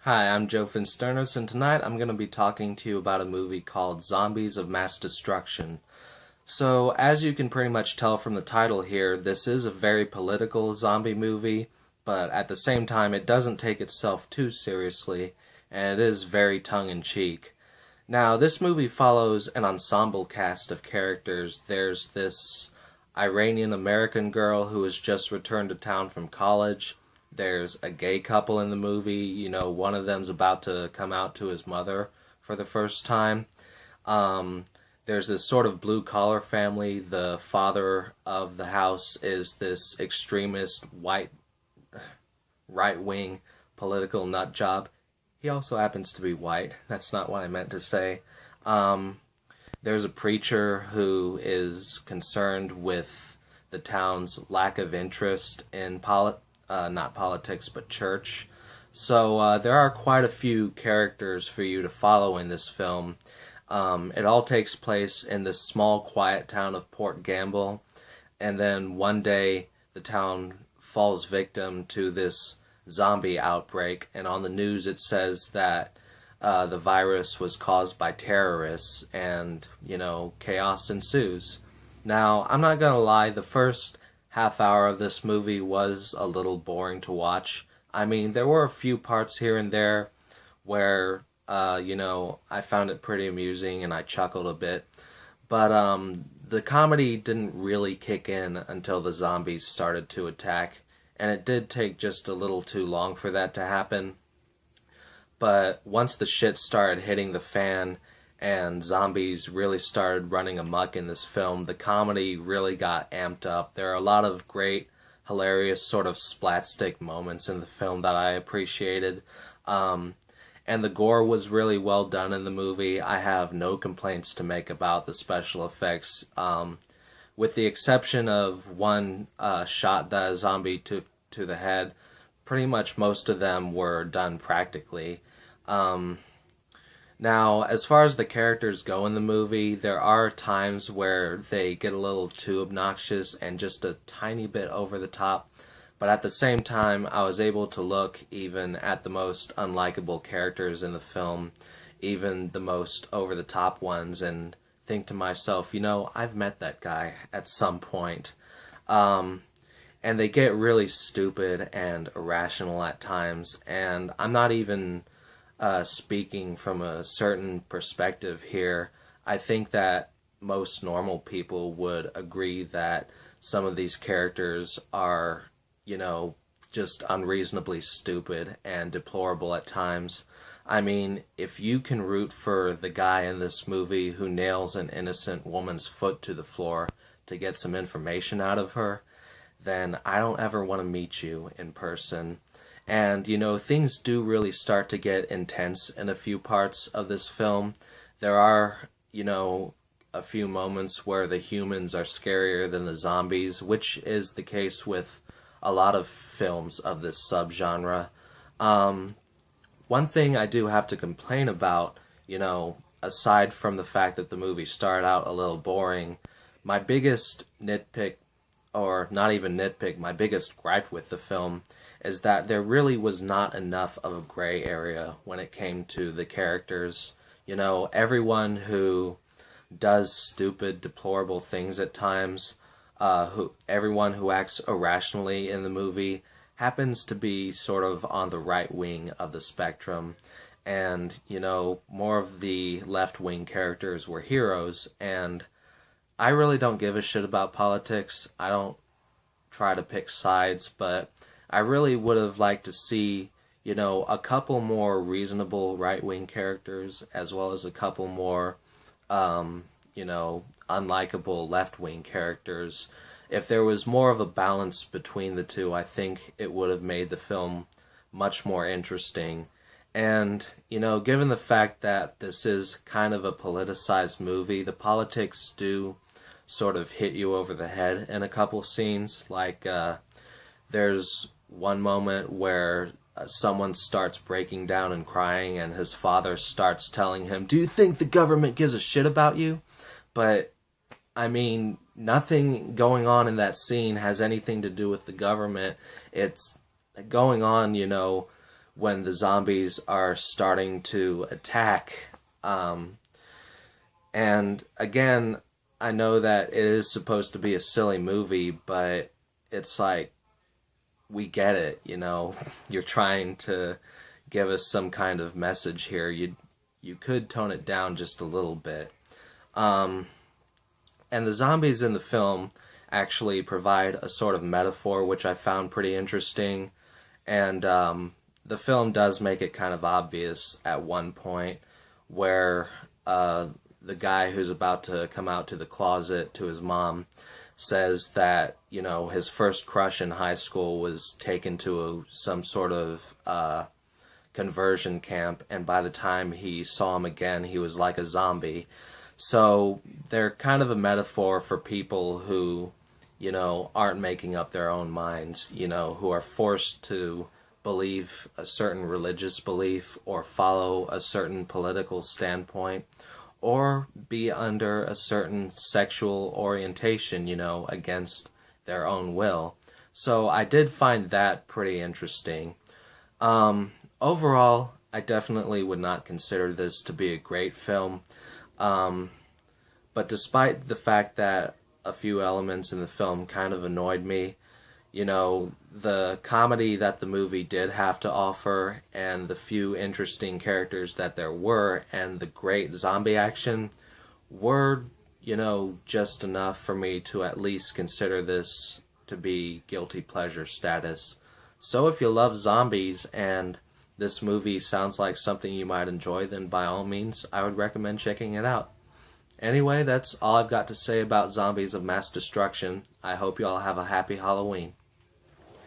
Hi, I'm Joe Finsternos, and tonight I'm going to be talking to you about a movie called Zombies of Mass Destruction. So, as you can pretty much tell from the title here, this is a very political zombie movie, but at the same time it doesn't take itself too seriously, and it is very tongue-in-cheek. Now, this movie follows an ensemble cast of characters. There's this Iranian-American girl who has just returned to town from college. There's a gay couple in the movie. One of them's about to come out to his mother for the first time. There's this sort of blue-collar family. The father of the house is this extremist, right-wing political nut job. He also happens to be white. That's not what I meant to say. There's a preacher who is concerned with the town's lack of interest in not politics, but church. So there are quite a few characters for you to follow in this film. It all takes place in this small, quiet town of Port Gamble, and then one day the town falls victim to this zombie outbreak, and on the news it says that the virus was caused by terrorists, and, chaos ensues. Now, I'm not gonna lie, the first half hour of this movie was a little boring to watch. I mean, there were a few parts here and there where, I found it pretty amusing and I chuckled a bit. But the comedy didn't really kick in until the zombies started to attack. And it did take just a little too long for that to happen. But once the shit started hitting the fan and zombies really started running amok in this film, the comedy really got amped up. There are a lot of great, hilarious sort of splatstick moments in the film that I appreciated. And the gore was really well done in the movie. I have no complaints to make about the special effects. With the exception of one shot that a zombie took to the head, pretty much most of them were done practically. Now, as far as the characters go in the movie, there are times where they get a little too obnoxious and just a tiny bit over the top. But at the same time, I was able to look even at the most unlikable characters in the film, even the most over-the-top ones, and think to myself, I've met that guy at some point. And they get really stupid and irrational at times, and I'm not even speaking from a certain perspective here. I think that most normal people would agree that some of these characters are, just unreasonably stupid and deplorable at times. I mean, if you can root for the guy in this movie who nails an innocent woman's foot to the floor to get some information out of her, then I don't ever want to meet you in person. And, things do really start to get intense in a few parts of this film. There are, a few moments where the humans are scarier than the zombies, which is the case with a lot of films of this subgenre. One thing I do have to complain about, aside from the fact that the movie started out a little boring, my biggest nitpick, or not even nitpick, my biggest gripe with the film is that there really was not enough of a gray area when it came to the characters. Everyone who does stupid, deplorable things at times, everyone who acts irrationally in the movie happens to be sort of on the right wing of the spectrum. And, more of the left-wing characters were heroes, and I really don't give a shit about politics. I don't try to pick sides, but I really would have liked to see, a couple more reasonable right-wing characters, as well as a couple more, unlikable left-wing characters. If there was more of a balance between the two, I think it would have made the film much more interesting. And, given the fact that this is kind of a politicized movie, the politics do sort of hit you over the head in a couple scenes. Like, there's one moment where someone starts breaking down and crying, and his father starts telling him, "Do you think the government gives a shit about you?" But, I mean, nothing going on in that scene has anything to do with the government. It's going on, when the zombies are starting to attack. And again, I know that it is supposed to be a silly movie, but it's like, we get it, you know. You're trying to give us some kind of message here. You could tone it down just a little bit. And the zombies in the film actually provide a sort of metaphor, which I found pretty interesting. And the film does make it kind of obvious at one point, where the guy who's about to come out to the closet to his mom says that, you know, his first crush in high school was taken to some sort of conversion camp, and by the time he saw him again, he was like a zombie. So they're kind of a metaphor for people who, you know, aren't making up their own minds, you know, who are forced to believe a certain religious belief or follow a certain political standpoint or be under a certain sexual orientation, you know, against their own will. So I did find that pretty interesting. Overall, I definitely would not consider this to be a great film. But despite the fact that a few elements in the film kind of annoyed me, you know, the comedy that the movie did have to offer and the few interesting characters that there were and the great zombie action were, you know, just enough for me to at least consider this to be guilty pleasure status. So if you love zombies and this movie sounds like something you might enjoy, then by all means, I would recommend checking it out. Anyway, that's all I've got to say about Zombies of Mass Destruction. I hope you all have a happy Halloween.